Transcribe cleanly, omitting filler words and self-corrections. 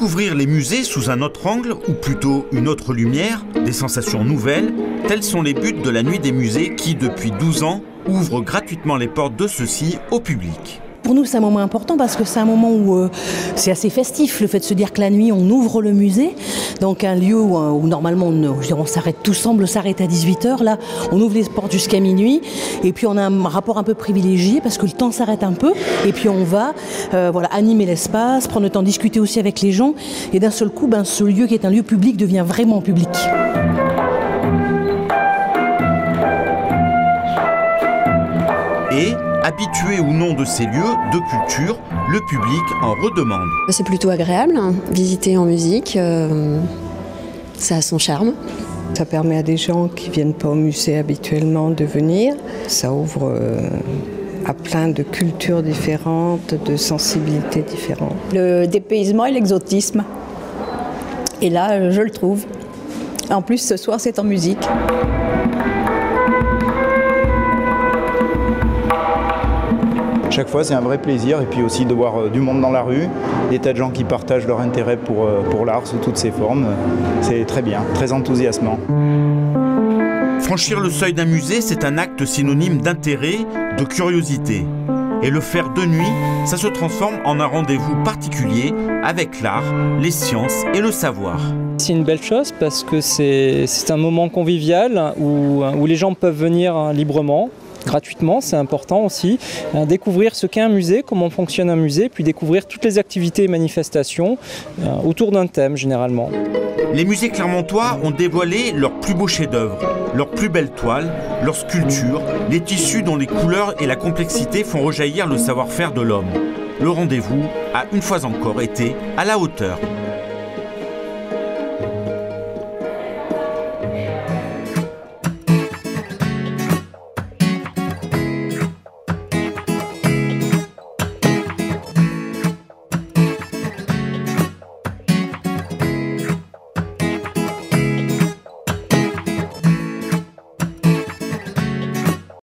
Découvrir les musées sous un autre angle, ou plutôt une autre lumière, des sensations nouvelles, tels sont les buts de la Nuit des musées qui, depuis 12 ans, ouvre gratuitement les portes de ceux-ci au public. Pour nous, c'est un moment important parce que c'est un moment où c'est assez festif, le fait de se dire que la nuit, on ouvre le musée. Donc un lieu où normalement, on s'arrête, tout semble s'arrêter à 18h. Là, on ouvre les portes jusqu'à minuit. Et puis on a un rapport un peu privilégié parce que le temps s'arrête un peu. Et puis on va animer l'espace, prendre le temps de discuter aussi avec les gens. Et d'un seul coup, ce lieu qui est un lieu public devient vraiment public. Et, habitué ou non de ces lieux de culture, le public en redemande. C'est plutôt agréable, visiter en musique, ça a son charme. Ça permet à des gens qui ne viennent pas au musée habituellement de venir. Ça ouvre à plein de cultures différentes, de sensibilités différentes. Le dépaysement et l'exotisme. Et là, je le trouve. En plus, ce soir, c'est en musique. Chaque fois, c'est un vrai plaisir, et puis aussi de voir du monde dans la rue, des tas de gens qui partagent leur intérêt pour l'art sous toutes ses formes. C'est très bien, très enthousiasmant. Franchir le seuil d'un musée, c'est un acte synonyme d'intérêt, de curiosité. Et le faire de nuit, ça se transforme en un rendez-vous particulier avec l'art, les sciences et le savoir. C'est une belle chose parce que c'est un moment convivial où les gens peuvent venir librement. Gratuitement, c'est important aussi, découvrir ce qu'est un musée, comment fonctionne un musée, puis découvrir toutes les activités et manifestations autour d'un thème généralement. Les musées clermontois ont dévoilé leurs plus beaux chefs-d'œuvre, leurs plus belles toiles, leurs sculptures, les tissus dont les couleurs et la complexité font rejaillir le savoir-faire de l'homme. Le rendez-vous a une fois encore été à la hauteur.